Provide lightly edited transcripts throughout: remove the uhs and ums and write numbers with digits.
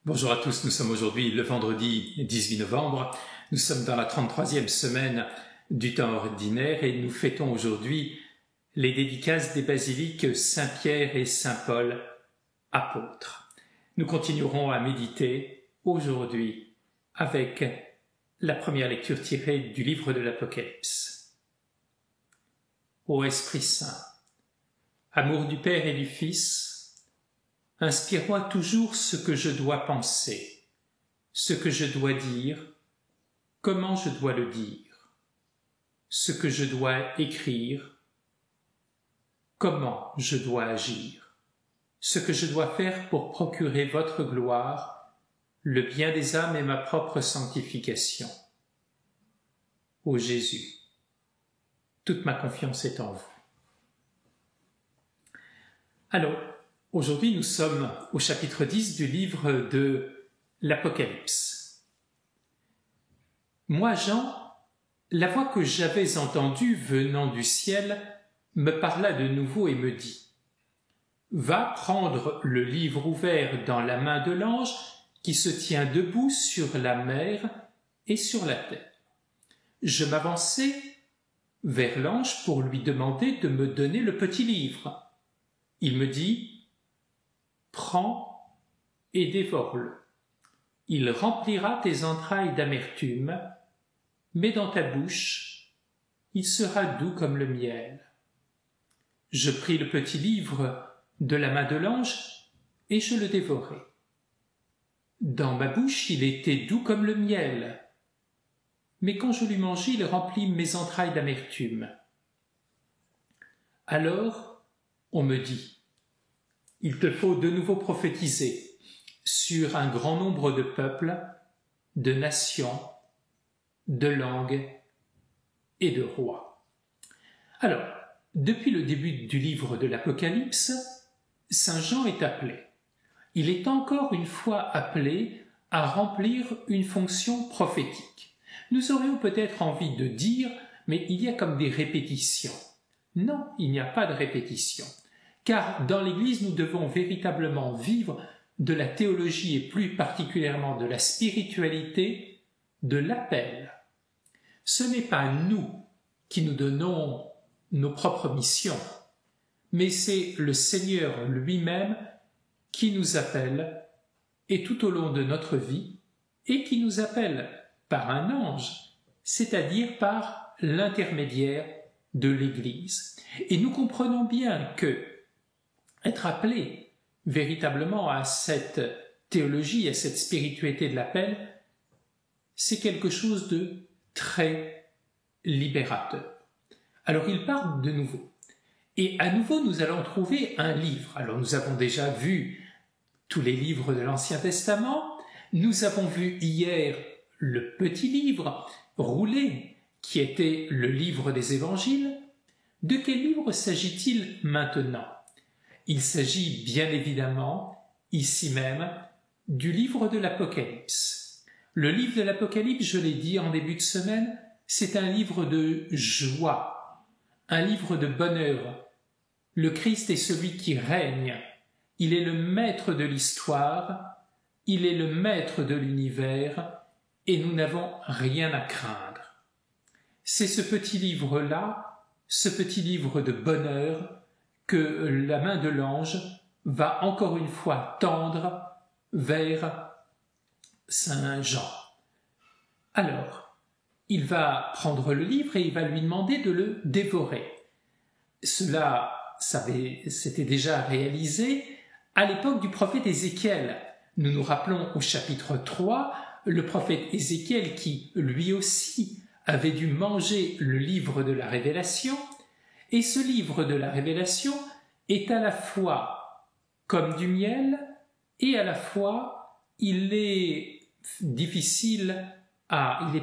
Bonjour à tous, nous sommes aujourd'hui le vendredi 18 novembre. Nous sommes dans la 33e semaine du temps ordinaire et nous fêtons aujourd'hui les dédicaces des basiliques Saint-Pierre et Saint-Paul, apôtres. Nous continuerons à méditer aujourd'hui avec la première lecture tirée du livre de l'Apocalypse. Ô Esprit Saint, amour du Père et du Fils, inspire-moi toujours ce que je dois penser, ce que je dois dire, comment je dois le dire, ce que je dois écrire, comment je dois agir, ce que je dois faire pour procurer votre gloire, le bien des âmes et ma propre sanctification. Ô Jésus, toute ma confiance est en vous. Alors, aujourd'hui, nous sommes au chapitre 10 du livre de l'Apocalypse. Moi, Jean, la voix que j'avais entendue venant du ciel me parla de nouveau et me dit « Va prendre le livre ouvert dans la main de l'ange qui se tient debout sur la mer et sur la terre. » Je m'avançai vers l'ange pour lui demander de me donner le petit livre. Il me dit « Prends et dévore-le. Il remplira tes entrailles d'amertume, mais dans ta bouche, il sera doux comme le miel. » Je pris le petit livre de la main de l'ange et je le dévorai. Dans ma bouche, il était doux comme le miel, mais quand je l'eus mangé, il remplit mes entrailles d'amertume. Alors, on me dit « Il te faut de nouveau prophétiser sur un grand nombre de peuples, de nations, de langues et de rois. » Alors, depuis le début du livre de l'Apocalypse, Saint Jean est appelé. Il est encore une fois appelé à remplir une fonction prophétique. Nous aurions peut-être envie de dire, mais il y a comme des répétitions. Non, il n'y a pas de répétition. Car dans l'Église, nous devons véritablement vivre de la théologie et plus particulièrement de la spiritualité, de l'appel. Ce n'est pas nous qui nous donnons nos propres missions, mais c'est le Seigneur lui-même qui nous appelle, et tout au long de notre vie, et qui nous appelle par un ange, c'est-à-dire par l'intermédiaire de l'Église. Et nous comprenons bien que être appelé véritablement à cette théologie, à cette spiritualité de l'appel, c'est quelque chose de très libérateur. Alors il parle de nouveau. Et à nouveau, nous allons trouver un livre. Alors nous avons déjà vu tous les livres de l'Ancien Testament. Nous avons vu hier le petit livre roulé qui était le livre des Évangiles. De quel livre s'agit-il maintenant ? Il s'agit bien évidemment, ici même, du livre de l'Apocalypse. Le livre de l'Apocalypse, je l'ai dit en début de semaine, c'est un livre de joie, un livre de bonheur. Le Christ est celui qui règne. Il est le maître de l'histoire, il est le maître de l'univers, et nous n'avons rien à craindre. C'est ce petit livre-là, ce petit livre de bonheur, que la main de l'ange va encore une fois tendre vers Saint Jean. Alors, il va prendre le livre et il va lui demander de le dévorer. Cela, c'était déjà réalisé à l'époque du prophète Ézéchiel. Nous nous rappelons au chapitre 3, le prophète Ézéchiel qui, lui aussi, avait dû manger le livre de la Révélation. Et ce livre de la Révélation est à la fois comme du miel et à la fois il est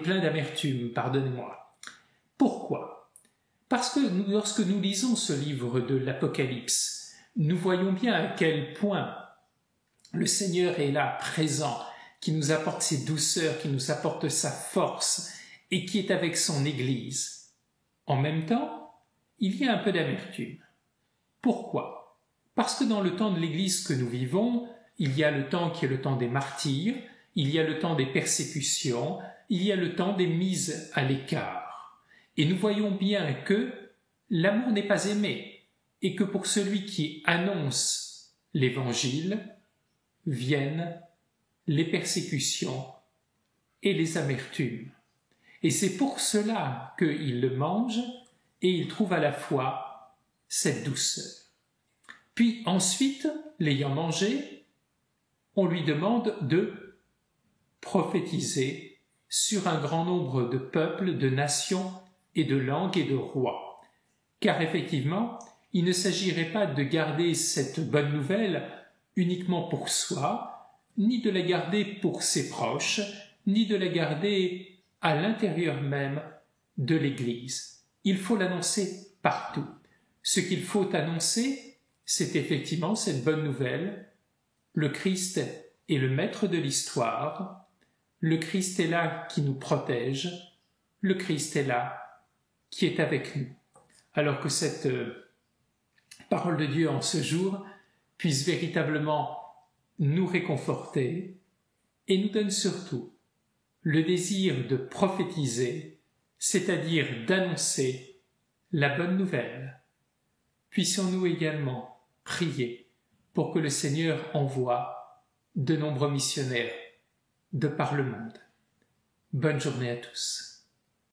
plein d'amertume, pardonnez-moi. Pourquoi ? Parce que lorsque nous lisons ce livre de l'Apocalypse, nous voyons bien à quel point le Seigneur est là, présent, qui nous apporte ses douceurs, qui nous apporte sa force et qui est avec son Église. En même temps, il y a un peu d'amertume. Pourquoi ? Parce que dans le temps de l'Église que nous vivons, il y a le temps qui est le temps des martyrs, il y a le temps des persécutions, il y a le temps des mises à l'écart. Et nous voyons bien que l'amour n'est pas aimé, et que pour celui qui annonce l'Évangile, viennent les persécutions et les amertumes. Et c'est pour cela qu'il le mange et il trouve à la fois cette douceur. Puis ensuite, l'ayant mangé, on lui demande de prophétiser sur un grand nombre de peuples, de nations et de langues et de rois. Car effectivement, il ne s'agirait pas de garder cette bonne nouvelle uniquement pour soi, ni de la garder pour ses proches, ni de la garder à l'intérieur même de l'Église. Il faut l'annoncer partout. Ce qu'il faut annoncer, c'est effectivement cette bonne nouvelle. Le Christ est le maître de l'histoire. Le Christ est là qui nous protège. Le Christ est là qui est avec nous. Alors que cette parole de Dieu en ce jour puisse véritablement nous réconforter et nous donne surtout le désir de prophétiser, c'est-à-dire d'annoncer la bonne nouvelle. Puissions-nous également prier pour que le Seigneur envoie de nombreux missionnaires de par le monde. Bonne journée à tous.